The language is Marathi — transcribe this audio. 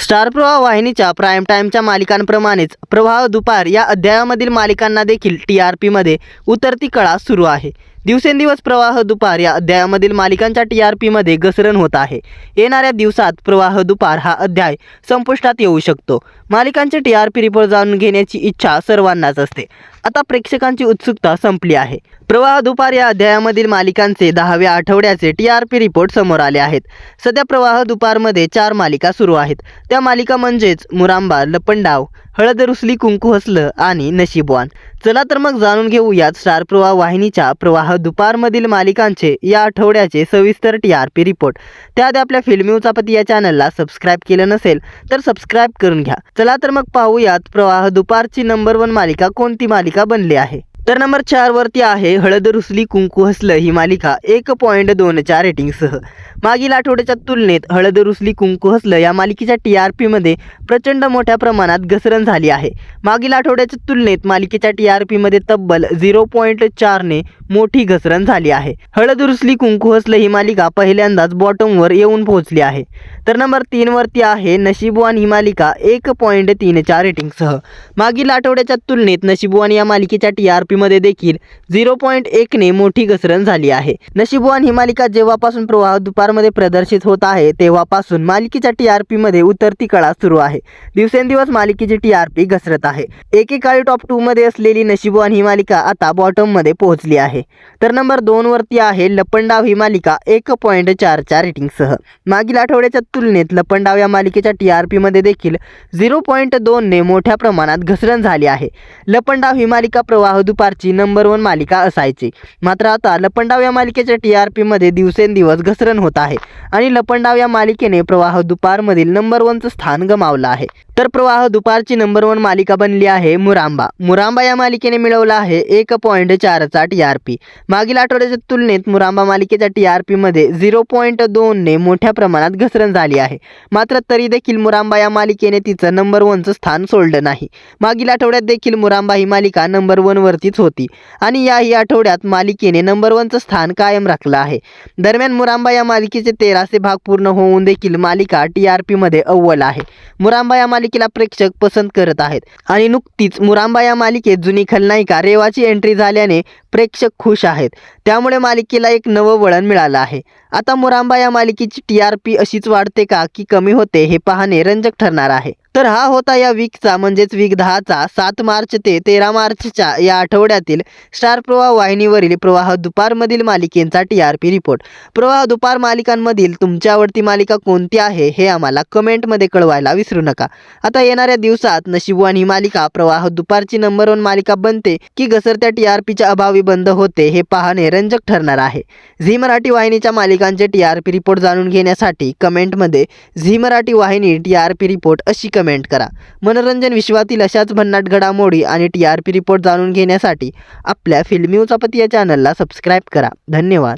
स्टार प्रवाह वाहिनीच्या प्राईम टाईमच्या मालिकांप्रमाणेच प्रवाह दुपार या अध्यायामधील मालिकांना देखील TRPमध्ये उतरती कळा सुरू आहे। दिवसेंदिवस प्रवाह दुपार या अध्यायामधील मालिकांच्या TRPमध्ये घसरण होत आहे। येणाऱ्या दिवसात प्रवाह दुपार हा अध्याय संपुष्टात येऊ शकतो। मालिकांचे TRP रिपोर्ट जाणून घेण्याची इच्छा सर्वांनाच असते। आता प्रेक्षकांची उत्सुकता संपली आहे। प्रवाह दुपार या अध्यायामधील मालिकांचे 10व्या आठवड्याचे TRP रिपोर्ट समोर आले आहेत। सध्या प्रवाह दुपारमध्ये 4 मालिका सुरू आहेत। त्या मालिका म्हणजेच मुरांबा, लपंडाव, हळद रुसली कुंकू हसलं आणि नशीबवान। चला तर मग जाणून घेऊयात स्टार प्रवाह वाहिनीच्या प्रवाह दुपारमधील मालिकांचे या आठवड्याचे सविस्तर TRP रिपोर्ट। त्याआधी आपल्या फिल्मी उचापती या चॅनलला सबस्क्राईब केलं नसेल तर सबस्क्राईब करून घ्या। चला तर मग पाहूयात प्रवाह दुपारची नंबर 1 मालिका कोणती मालिका बनली आहे। तर नंबर 4 वरती आहे हळद रुसली कुंकू हसलं ही मालिका 1.2च्या रेटिंगसह। मागील आठवड्याच्या तुलनेत हळद रुसली कुंकू हसलं या मालिकेच्या TRPमध्ये प्रचंड मोठ्या प्रमाणात घसरण झाली आहे। मागील आठवड्याच्या तुलनेत मालिकेच्या TRPमध्ये तब्बल 0.4ने मोठी घसरण झाली आहे। हळद रुसली कुंकू हसलं ही मालिका पहिल्यांदाच बॉटमवर येऊन पोहोचली आहे। तर नंबर 3 वरती आहे नशीबवान ही मालिका 1.3च्या रेटिंगसह। मागील आठवड्याच्या तुलनेत नशीबवान या मालिकेच्या TRPमध्ये देखील 0.1ने मोठी घसरण झाली आहे। नशीबवान ही मालिका जेव्हापासून प्रवाह दुपारमध्ये प्रदर्शित होत आहे तेव्हापासून मालिकेच्या TRPमध्ये उतरती कळा सुरू आहे। दिवसेंदिवस मालिकेची TRP घसरत आहे। एकेकाळी टॉप 2 मध्ये असलेली नशीबवान ही मालिका आता बॉटम मध्ये पोहोचली आहे। तर नंबर 2 वरती आहे लपंडाव ही मालिका 1.4च्या रेटिंगसह। मागील आठवड्याच्या तुलनेत लपंडाव या मालिकेच्या TRPमध्ये देखील 0.2ने मोठ्या प्रमाणात घसरण झाली आहे। लपंडाव ही मालिका प्रवाह दुपारची नंबर 1 मालिका असायची, मात्र आता लपंडाव या मालिकेच्या TRPमध्ये दिवसेंदिवस घसरण होत आहे आणि लपंडाव या मालिकेने प्रवाह दुपारमधील नंबर 1चं स्थान गमावलं आहे। तर प्रवाह दुपारची नंबर 1 मालिका बनली आहे मुरांबा। मुरांबा या मालिकेने मिळवला आहे 1.4चा TRP। मागील आठवड्याच्या तुलनेत मुरांबा मालिकेच्या TRPमध्ये 0.2ने मोठ्या प्रमाणात घसरण झाली आहे, मात्र तरी देखील मुरांबा या मालिकेने तिचं नंबर 1चं स्थान सोडलं नाही। मागील आठवड्यात देखील मुरांबा ही मालिका नंबर 1 वरतीच होती आणि याही आठवड्यात मालिकेने नंबर 1चं स्थान कायम राखलं आहे। दरम्यान मुरांबा या मालिकेचे 1300 भाग पूर्ण होऊन देखील मालिका TRPमध्ये अव्वल आहे। मुरांबा या मालिकेला प्रेक्षक पसंत करत आहेत आणि नुकतीच मुरांबा या मालिकेत जुनी खलनायिका रेवाची एंट्री झाल्याने प्रेक्षक खुश आहेत। त्यामुळे मालिकेला एक नवं वळण मिळालं आहे। आता मुरांबा या मालिकेची TRP अशीच वाढते का की कमी होते हे पाहणे रंजक ठरणार आहे। तर हा होता या वीकचा म्हणजेच वीक 10चा 7 मार्च ते 13 मार्चच्या या आठवड्यातील स्टार प्रवाह वाहिनीवरील प्रवाह दुपारमधील मालिकेचा TRP रिपोर्ट। प्रवाह दुपार मालिकांमधील तुमची आवडती मालिका कोणती आहे हे आम्हाला कमेंटमध्ये कळवायला विसरू नका। आता येणाऱ्या दिवसात नशीबवान ही मालिका प्रवाह दुपारची नंबर 1 मालिका बनते की घसरत्या TRPच्या अभावी बंद होते हे पाहणे रंजक ठरणार आहे। झी मराठी वाहिनीच्या मालिकांचे TRP रिपोर्ट जाणून घेण्यासाठी कमेंटमध्ये झी मराठी वाहिनी TRP रिपोर्ट अशी कमेंट करा। मनोरंजन विश्वातील अशाच भन्नाट घडामोडी आणि TRP रिपोर्ट जाणून घेण्यासाठी आपल्या फिल्मी उचापती या चॅनलला सबस्क्राईब करा। धन्यवाद।